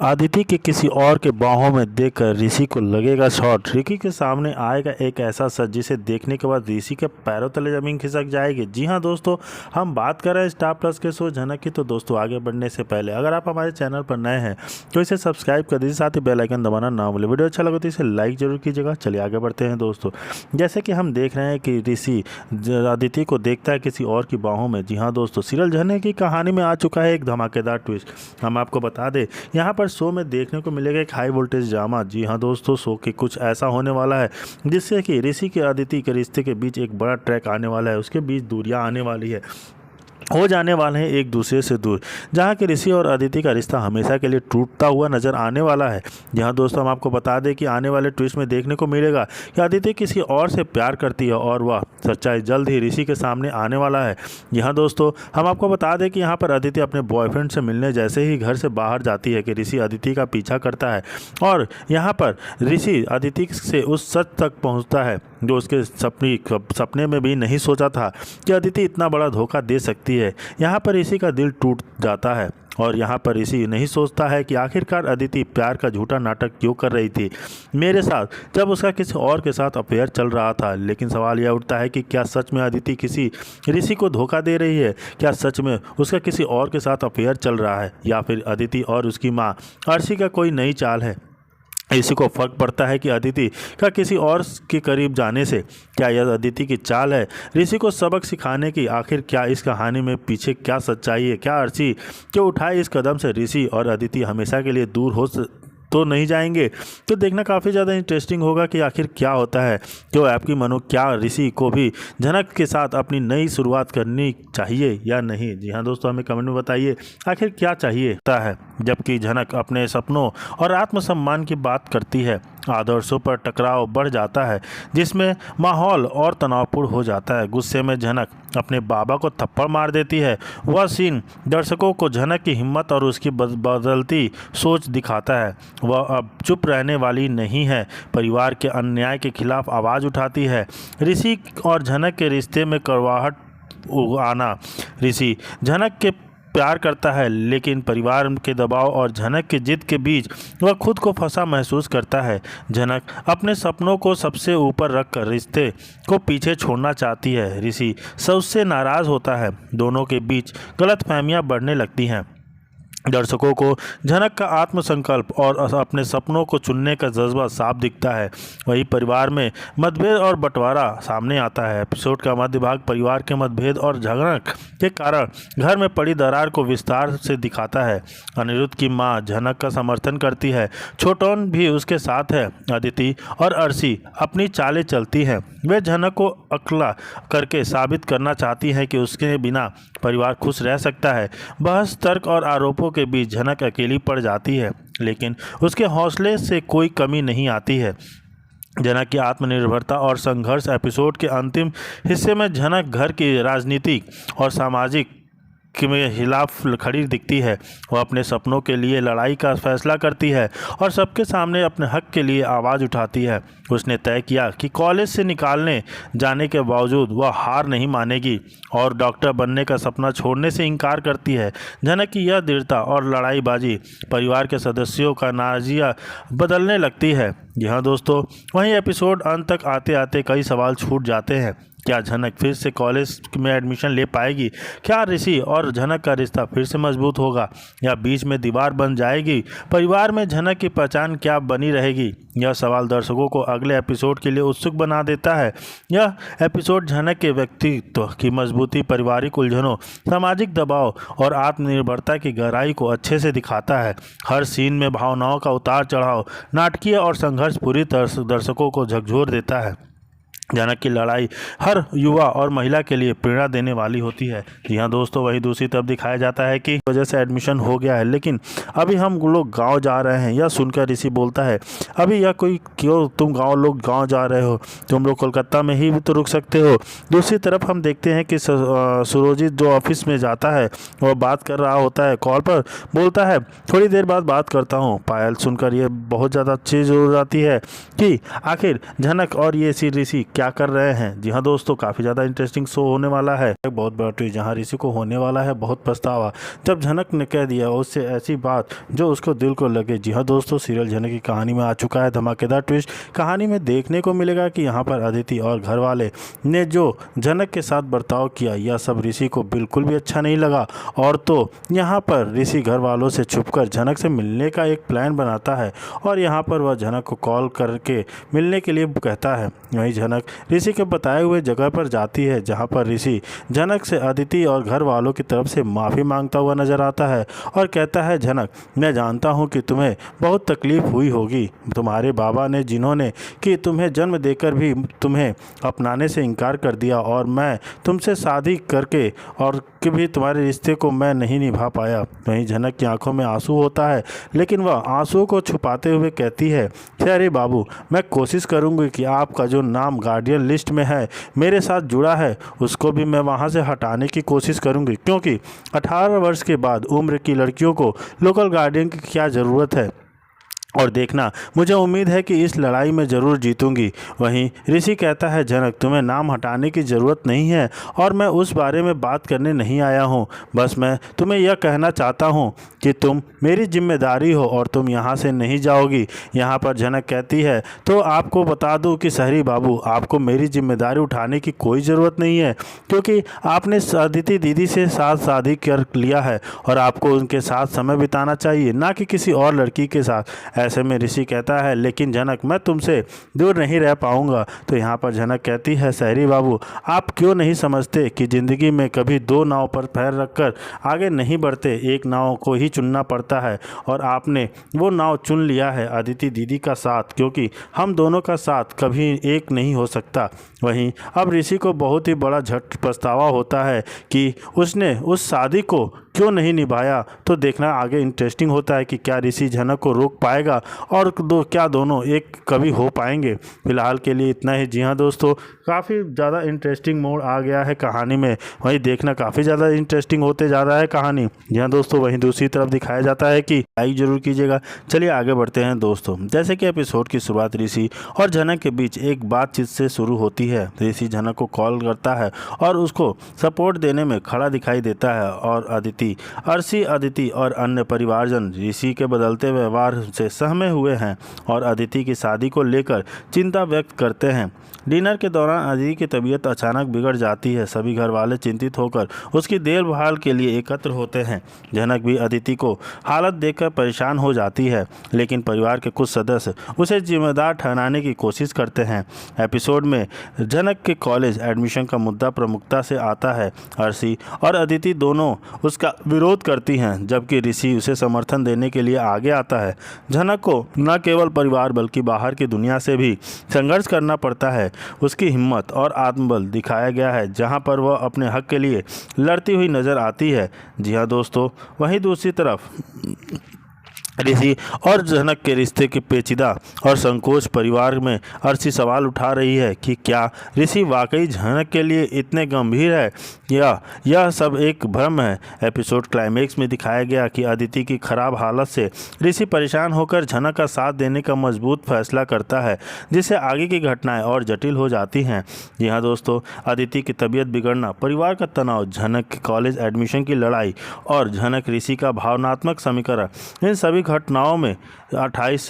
अदिति के किसी और के बाहों में देखकर ऋषि को लगेगा शॉट। ऋषि के सामने आएगा एक ऐसा सच जिसे देखने के बाद ऋषि के पैरों तले जमीन खिसक जाएगी। जी हाँ दोस्तों, हम बात कर रहे हैं स्टार प्लस के शो झनक की। तो दोस्तों आगे बढ़ने से पहले अगर आप हमारे चैनल पर नए हैं तो इसे सब्सक्राइब कर दीजिए, साथ ही बेल आइकन दबाना ना भूलें। वीडियो अच्छा लगे तो इसे लाइक जरूर कीजिएगा। चलिए आगे बढ़ते हैं दोस्तों। जैसे कि हम देख रहे हैं कि ऋषि अदिति को देखता है किसी और की बाहों में। जी हाँ दोस्तों, सीरियल झनक की कहानी में आ चुका है एक धमाकेदार ट्विस्ट। हम आपको बता दें, यहाँ पर शो में देखने को मिलेगा एक हाई वोल्टेज ड्रामा। जी हाँ दोस्तों, शो के कुछ ऐसा होने वाला है जिससे कि ऋषि के अदिति के रिश्ते के बीच एक बड़ा ट्रैक आने वाला है। उसके बीच दूरियां आने वाली है, हो जाने वाले हैं एक दूसरे से दूर, जहां कि ऋषि और अदिति का रिश्ता हमेशा के लिए टूटता हुआ नजर आने वाला है। जहां दोस्तों हम आपको बता दें कि आने वाले ट्विस्ट में देखने को मिलेगा कि अदिति किसी और से प्यार करती है और वह सच्चाई जल्द ही ऋषि के सामने आने वाला है। यहाँ दोस्तों हम आपको बता दें कि यहाँ पर अदिति अपने बॉयफ्रेंड से मिलने जैसे ही घर से बाहर जाती है कि ऋषि अदिति का पीछा करता है, और यहाँ पर ऋषि अदिति से उस सच तक पहुँचता है जो उसके सपने में भी नहीं सोचा था कि अदिति इतना बड़ा धोखा दे सकती है। यहाँ पर ऋषि का दिल टूट जाता है और यहाँ पर ऋषि नहीं सोचता है कि आखिरकार अदिति प्यार का झूठा नाटक क्यों कर रही थी मेरे साथ, जब उसका किसी और के साथ अफेयर चल रहा था। लेकिन सवाल यह उठता है कि क्या सच में अदिति किसी ऋषि को धोखा दे रही है? क्या सच में उसका किसी और के साथ अफेयर चल रहा है, या फिर अदिति और उसकी माँ अर्शी का कोई नई चाल है? इसी को फर्क पड़ता है कि अदिति का किसी और के करीब जाने से क्या यह अदिति की चाल है ऋषि को सबक सिखाने की? आखिर क्या इस कहानी में पीछे क्या सच्चाई है? क्या अर्शी के उठाए इस कदम से ऋषि और अदिति हमेशा के लिए दूर हो तो नहीं जाएंगे? तो देखना काफ़ी ज़्यादा इंटरेस्टिंग होगा कि आखिर क्या होता है। तो आपकी मानो क्या ऋषि को भी झनक के साथ अपनी नई शुरुआत करनी चाहिए या नहीं? जी हाँ दोस्तों, हमें कमेंट में बताइए आखिर क्या चाहिए होता है। जबकि झनक अपने सपनों और आत्मसम्मान की बात करती है, आदर्शों पर टकराव बढ़ जाता है जिसमें माहौल और तनावपूर्ण हो जाता है। गुस्से में झनक अपने बाबा को थप्पड़ मार देती है। वह सीन दर्शकों को झनक की हिम्मत और उसकी बदलती सोच दिखाता है। वह अब चुप रहने वाली नहीं है, परिवार के अन्याय के खिलाफ आवाज़ उठाती है। ऋषि और झनक के रिश्ते में कड़वाहट आना। ऋषि झनक के प्यार करता है, लेकिन परिवार के दबाव और झनक की जिद के बीच वह खुद को फंसा महसूस करता है। झनक अपने सपनों को सबसे ऊपर रखकर रिश्ते को पीछे छोड़ना चाहती है। ऋषि सबसे नाराज़ होता है। दोनों के बीच गलतफहमियां बढ़ने लगती हैं। दर्शकों को झनक का आत्मसंकल्प और अपने सपनों को चुनने का जज्बा साफ दिखता है। वही परिवार में मतभेद और बंटवारा सामने आता है। एपिसोड का मध्य भाग परिवार के मतभेद और झगड़क के कारण घर में पड़ी दरार को विस्तार से दिखाता है। अनिरुद्ध की मां झनक का समर्थन करती है, छोटोन भी उसके साथ है। अदिति और अर्शी अपनी चालें चलती हैं। वे झनक को अकेला करके साबित करना चाहती हैं कि उसके बिना परिवार खुश रह सकता है। बहस, तर्क और आरोपों के बीच झनक अकेली पड़ जाती है, लेकिन उसके हौसले से कोई कमी नहीं आती है। झनक की आत्मनिर्भरता और संघर्ष। एपिसोड के अंतिम हिस्से में झनक घर की राजनीतिक और सामाजिक में खिलाफ खड़ी दिखती है। वह अपने सपनों के लिए लड़ाई का फैसला करती है और सबके सामने अपने हक के लिए आवाज़ उठाती है। उसने तय किया कि कॉलेज से निकालने जाने के बावजूद वह हार नहीं मानेगी और डॉक्टर बनने का सपना छोड़ने से इनकार करती है। झनक की यह दृढ़ता और लड़ाईबाजी परिवार के सदस्यों का नज़रिया बदलने लगती है। यहाँ दोस्तों, वहीं एपिसोड अंत तक आते आते कई सवाल छूट जाते हैं। क्या झनक फिर से कॉलेज में एडमिशन ले पाएगी? क्या ऋषि और झनक का रिश्ता फिर से मजबूत होगा या बीच में दीवार बन जाएगी? परिवार में झनक की पहचान क्या बनी रहेगी? यह सवाल दर्शकों को अगले एपिसोड के लिए उत्सुक बना देता है। यह एपिसोड झनक के व्यक्तित्व की मजबूती, पारिवारिक उलझनों, सामाजिक दबाव और आत्मनिर्भरता की गहराई को अच्छे से दिखाता है। हर सीन में भावनाओं का उतार चढ़ाव, नाटकीय और संघर्ष पूरी तरह दर्शकों को झकझोर देता है। झनक की लड़ाई हर युवा और महिला के लिए प्रेरणा देने वाली होती है। जी हाँ दोस्तों, वही दूसरी तरफ दिखाया जाता है कि वजह से एडमिशन हो गया है, लेकिन अभी हम लोग गांव जा रहे हैं। यह सुनकर ऋषि बोलता है, अभी यह कोई क्यों तुम लोग गांव जा रहे हो? तुम लोग कोलकाता में ही तो रुक सकते हो। दूसरी तरफ हम देखते हैं कि सुरजीत जो ऑफिस में जाता है वह बात कर रहा होता है। कॉल पर बोलता है, थोड़ी देर बाद बात करता हूँ। पायल सुनकर यह बहुत ज़्यादा चीज़ हो जाती है कि आखिर झनक और ये ऋषि क्या कर रहे हैं। जी हाँ दोस्तों, काफ़ी ज़्यादा इंटरेस्टिंग शो होने वाला है। एक बहुत बड़ा ट्विस्ट जहाँ ऋषि को होने वाला है बहुत पछतावा, जब झनक ने कह दिया उससे ऐसी बात जो उसको दिल को लगे। जी हाँ दोस्तों, सीरियल झनक की कहानी में आ चुका है धमाकेदार ट्विस्ट। कहानी में देखने को मिलेगा कि यहाँ पर अदिति और घर वाले ने जो झनक के साथ बर्ताव किया, यह सब ऋषि को बिल्कुल भी अच्छा नहीं लगा। और तो यहाँ पर ऋषि घर वालों से छुपकर झनक से मिलने का एक प्लान बनाता है और यहाँ पर वह झनक को कॉल करके मिलने के लिए कहता है। वहीं झनक ऋषि के बताए हुए जगह पर जाती है, जहाँ पर ऋषि झनक से अदिति और घर वालों की तरफ से माफ़ी मांगता हुआ नजर आता है और कहता है, झनक मैं जानता हूँ कि तुम्हें बहुत तकलीफ हुई होगी। तुम्हारे बाबा ने जिन्होंने कि तुम्हें जन्म देकर भी तुम्हें अपनाने से इनकार कर दिया और मैं तुमसे शादी करके और कि भी तुम्हारे रिश्ते को मैं नहीं निभा पाया। वहीं झनक की आंखों में आंसू होता है, लेकिन वह आंसुओं को छुपाते हुए कहती है, अरे बाबू, मैं कोशिश करूंगी कि आपका जो नाम गार्डियन लिस्ट में है मेरे साथ जुड़ा है उसको भी मैं वहां से हटाने की कोशिश करूंगी, क्योंकि 18 वर्ष के बाद उम्र की लड़कियों को लोकल गार्डियन की क्या ज़रूरत है। और देखना, मुझे उम्मीद है कि इस लड़ाई में ज़रूर जीतूंगी। वहीं ऋषि कहता है, झनक तुम्हें नाम हटाने की ज़रूरत नहीं है और मैं उस बारे में बात करने नहीं आया हूँ। बस मैं तुम्हें यह कहना चाहता हूँ कि तुम मेरी जिम्मेदारी हो और तुम यहाँ से नहीं जाओगी। यहाँ पर झनक कहती है, तो आपको बता दूँ कि शहरी बाबू, आपको मेरी जिम्मेदारी उठाने की कोई ज़रूरत नहीं है, क्योंकि आपने अदिति दीदी से साथ शादी कर लिया है और आपको उनके साथ समय बिताना चाहिए, ना कि किसी और लड़की के साथ। ऐसे में ऋषि कहता है, लेकिन झनक मैं तुमसे दूर नहीं रह पाऊंगा। तो यहाँ पर झनक कहती है, शहरी बाबू, आप क्यों नहीं समझते कि ज़िंदगी में कभी दो नाव पर पैर रखकर आगे नहीं बढ़ते, एक नाव को ही चुनना पड़ता है और आपने वो नाव चुन लिया है, अदिति दीदी का साथ, क्योंकि हम दोनों का साथ कभी एक नहीं हो सकता। वहीं अब ऋषि को बहुत ही बड़ा झट पछतावा होता है कि उसने उस शादी को क्यों नहीं निभाया। तो देखना आगे इंटरेस्टिंग होता है कि क्या ऋषि झनक को रोक पाएगा और क्या दोनों एक कभी हो पाएंगे। फिलहाल के लिए इतना ही। जी हाँ दोस्तों, काफ़ी ज़्यादा इंटरेस्टिंग मोड़ आ गया है कहानी में। वहीं देखना काफ़ी ज़्यादा इंटरेस्टिंग होते जा रहा है कहानी। जी हाँ दोस्तों, वहीं दूसरी तरफ दिखाया जाता है कि लाइक जरूर कीजिएगा। चलिए आगे बढ़ते हैं दोस्तों। जैसे कि एपिसोड की शुरुआत ऋषि और झनक के बीच एक बातचीत से शुरू होती है। ऋषि झनक को कॉल करता है और उसको सपोर्ट देने में खड़ा दिखाई देता है और अर्शी, अदिति और अन्य परिवारजन ऋषि के बदलते व्यवहार से सहमे हुए हैं और अदिति की शादी को लेकर चिंता व्यक्त करते हैं। डिनर के दौरान अदिति की तबीयत अचानक बिगड़ जाती है। सभी घर वाले चिंतित होकर उसकी देखभाल के लिए एकत्र होते हैं। झनक भी अदिति को हालत देखकर परेशान हो जाती है, लेकिन परिवार के कुछ सदस्य उसे जिम्मेदार ठहराने की कोशिश करते हैं। एपिसोड में झनक के कॉलेज एडमिशन का मुद्दा प्रमुखता से आता है। अर्शी और अदिति दोनों उसका विरोध करती हैं, जबकि ऋषि उसे समर्थन देने के लिए आगे आता है। झनक को न केवल परिवार बल्कि बाहर की दुनिया से भी संघर्ष करना पड़ता है। उसकी हिम्मत और आत्मबल दिखाया गया है, जहां पर वह अपने हक के लिए लड़ती हुई नजर आती है। जी हाँ दोस्तों, वहीं दूसरी तरफ ऋषि और झनक के रिश्ते के पेचीदा और संकोच परिवार में अर्शी सवाल उठा रही है कि क्या ऋषि वाकई झनक के लिए इतने गंभीर है या यह सब एक भ्रम है। एपिसोड क्लाइमेक्स में दिखाया गया कि अदिति की खराब हालत से ऋषि परेशान होकर झनक का साथ देने का मजबूत फैसला करता है, जिससे आगे की घटनाएं और जटिल हो जाती हैं। जी हाँ दोस्तों, अदिति की तबीयत बिगड़ना, परिवार का तनाव, झनक के कॉलेज एडमिशन की लड़ाई और झनक ऋषि का भावनात्मक समीकरण, इन सभी घटनाओं में 28